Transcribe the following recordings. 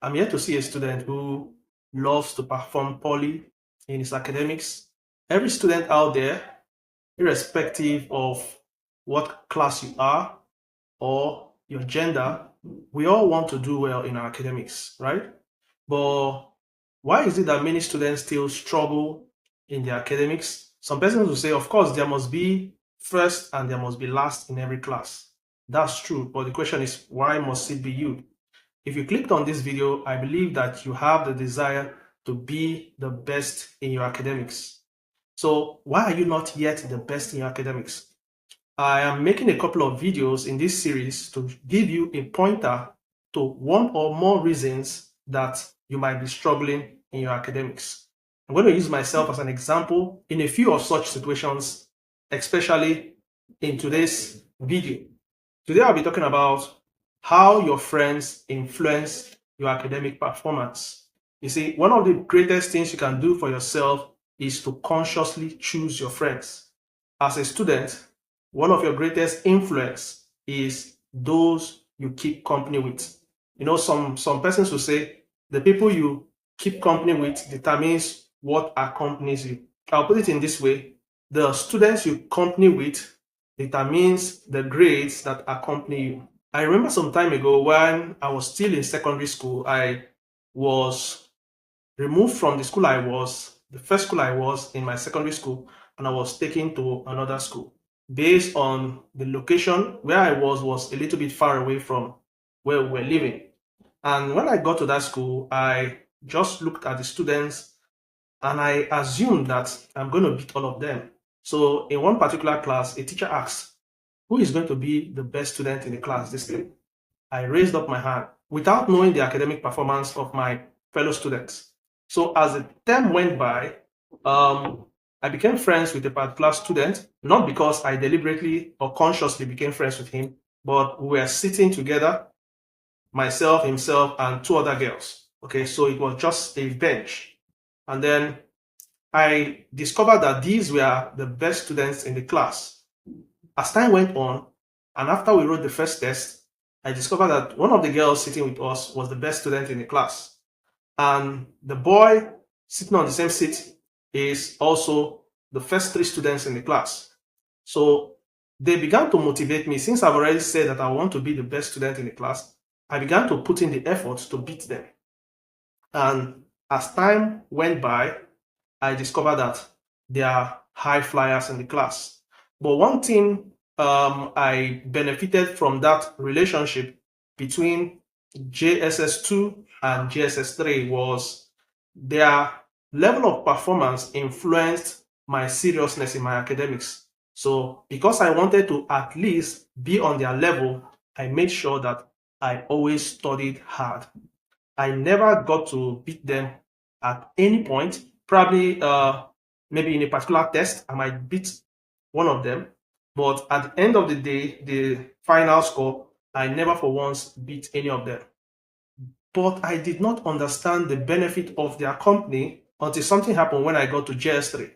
I'm here to see a student who loves to perform poorly in his academics. Every student out there, irrespective of what class you are or your gender, we all want to do well in our academics, right? But why is it that many students still struggle in their academics? Some persons will say, of course, there must be first and there must be last in every class. That's true, but the question is, why must it be you? If you clicked on this video, I believe that you have the desire to be the best in your academics. So why are you not yet the best in your academics? I am making a couple of videos in this series to give you a pointer to one or more reasons that you might be struggling in your academics. I'm going to use myself as an example in a few of such situations, especially in today's video. Today I'll be talking about how your friends influence your academic performance. You see, one of the greatest things you can do for yourself is to consciously choose your friends. As a student, one of your greatest influence is those you keep company with. You know, some persons will say the people you keep company with determines what accompanies you. I'll put it in this way: the students you company with determines the grades that accompany you. I remember some time ago when I was still in secondary school, I was removed from the school I was, the first school I was in my secondary school, and I was taken to another school. Based on the location where I was a little bit far away from where we were living. And when I got to that school, I just looked at the students and I assumed that I'm going to beat all of them. So in one particular class, a teacher asked, who is going to be the best student in the class this day? I raised up my hand without knowing the academic performance of my fellow students. So as the term went by, I became friends with a particular student, not because I deliberately or consciously became friends with him, but we were sitting together, myself, himself, and two other girls. Okay, so it was just a bench. And then I discovered that these were the best students in the class. As time went on, and after we wrote the first test, I discovered that one of the girls sitting with us was the best student in the class. And the boy sitting on the same seat is also the first three students in the class. So they began to motivate me. Since I've already said that I want to be the best student in the class, I began to put in the effort to beat them. And as time went by, I discovered that they are high flyers in the class. But one thing I benefited from that relationship between JSS2 and JSS3 was their level of performance influenced my seriousness in my academics. So because I wanted to at least be on their level, I made sure that I always studied hard. I never got to beat them at any point. Probably, maybe in a particular test, I might beat one of them. But at the end of the day, the final score, I never for once beat any of them. But I did not understand the benefit of their company until something happened when I got to JS3.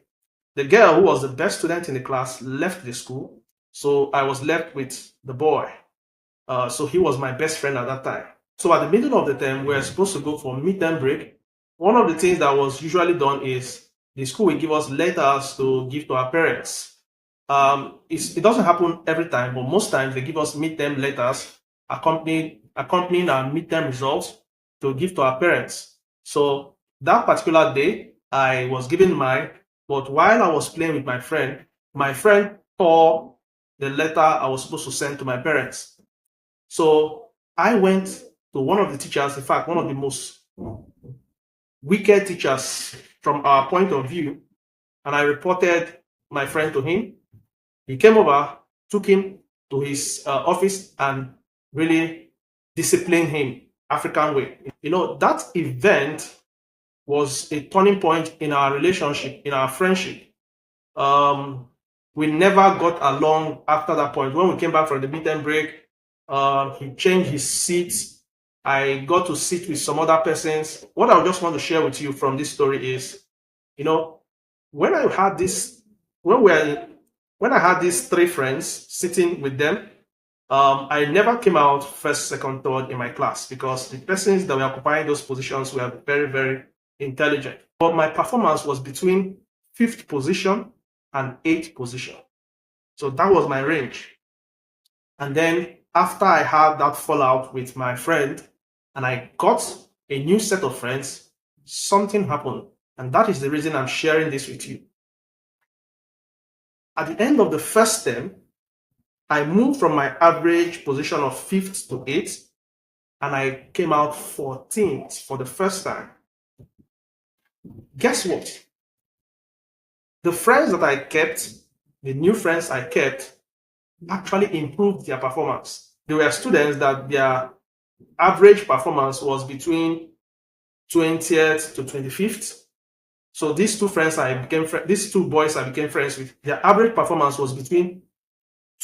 The girl who was the best student in the class left the school, so I was left with the boy. So he was my best friend at that time. So at the middle of the term, we were supposed to go for midterm break. One of the things that was usually done is the school will give us letters to give to our parents. It doesn't happen every time, but most times they give us midterm letters accompanying our midterm results to give to our parents. So that particular day, I was given mine, but while I was playing with my friend tore the letter I was supposed to send to my parents. So I went to one of the teachers, in fact, one of the most wicked teachers from our point of view, and I reported my friend to him. He came over, took him to his office, and really disciplined him African way. You know, that event was a turning point in our relationship, in our friendship. We never got along after that point. When we came back from the midterm break, he changed his seats. I got to sit with some other persons. What I just want to share with you from this story is, you know, when I had this, when I had these three friends sitting with them, I never came out first, second, third in my class because the persons that were occupying those positions were very, very intelligent. But my performance was between 5th position and 8th position. So that was my range. And then after I had that fallout with my friend and I got a new set of friends, something happened. And that is the reason I'm sharing this with you. At the end of the first term, I moved from my average position of 5th to 8th, and I came out 14th for the first time. Guess what? The friends that I kept, the new friends I kept, actually improved their performance. There were students that their average performance was between 20th to 25th. So these two boys I became friends with, their average performance was between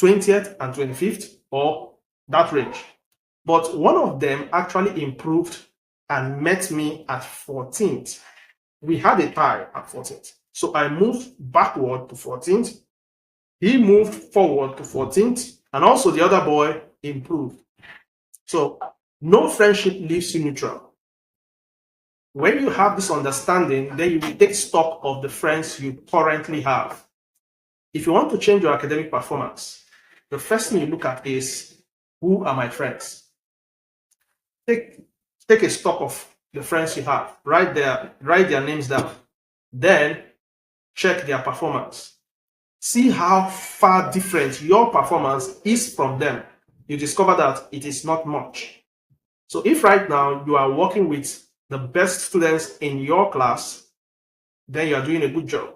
20th and 25th, or that range. But one of them actually improved and met me at 14th. We had a tie at 14th. So I moved backward to 14th. He moved forward to 14th. And also the other boy improved. So no friendship leaves you neutral. When you have this understanding, then you will take stock of the friends you currently have. If you want to change your academic performance, the first thing you look at is, who are my friends? Take a stock of the friends you have. Write their names down. Then check their performance. See how far different your performance is from them. You discover that it is not much. So if right now you are working with the best students in your class, then you are doing a good job.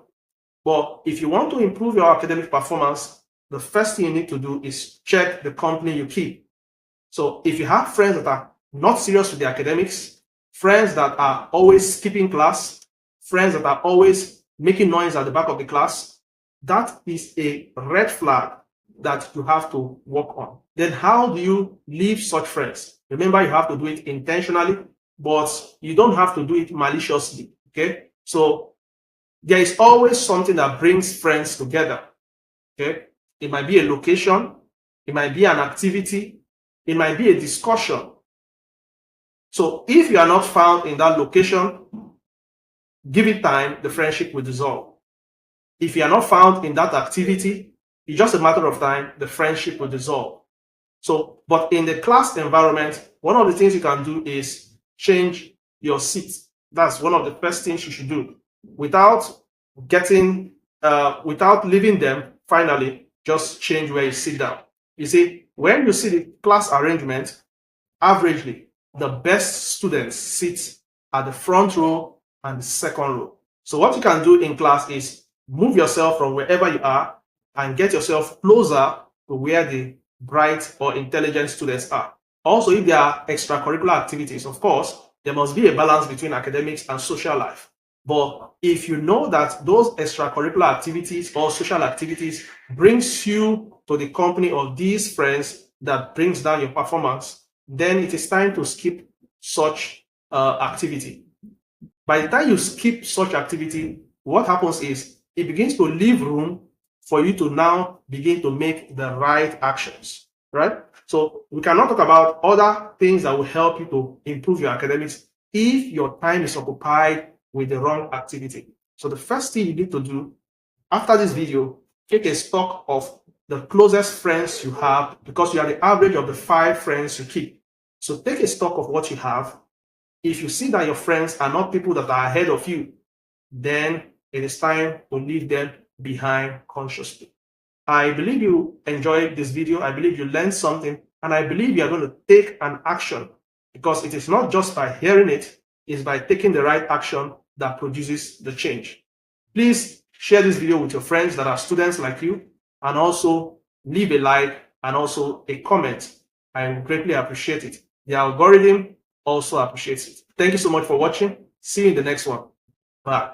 But if you want to improve your academic performance, the first thing you need to do is check the company you keep. So if you have friends that are not serious with the academics, friends that are always skipping class, friends that are always making noise at the back of the class, that is a red flag that you have to work on. Then how do you leave such friends? Remember, you have to do it intentionally, but you don't have to do it maliciously, okay? So there is always something that brings friends together, okay? It might be a location, it might be an activity, it might be a discussion. So if you are not found in that location, give it time, the friendship will dissolve. If you are not found in that activity, it's just a matter of time, the friendship will dissolve. So, but in the class environment, one of the things you can do is change your seat. That's one of the first things you should do. Without leaving them, finally, just change where you sit down. You see, when you see the class arrangement, averagely, the best students sit at the front row and the second row. So what you can do in class is move yourself from wherever you are and get yourself closer to where the bright or intelligent students are. Also, if there are extracurricular activities, of course, there must be a balance between academics and social life. But if you know that those extracurricular activities or social activities brings you to the company of these friends that brings down your performance, then it is time to skip such activity. By the time you skip such activity, what happens is it begins to leave room for you to now begin to make the right actions, right? So we cannot talk about other things that will help you to improve your academics if your time is occupied with the wrong activity. So the first thing you need to do after this video, take a stock of the closest friends you have, because you are the average of the 5 friends you keep. So take a stock of what you have. If you see that your friends are not people that are ahead of you, then it is time to leave them behind consciously. I believe you enjoyed this video. I believe you learned something, and I believe you are going to take an action, because it is not just by hearing it, it's by taking the right action that produces the change. Please share this video with your friends that are students like you, and also leave a like and also a comment. I greatly appreciate it. The algorithm also appreciates it. Thank you so much for watching. See you in the next one. Bye.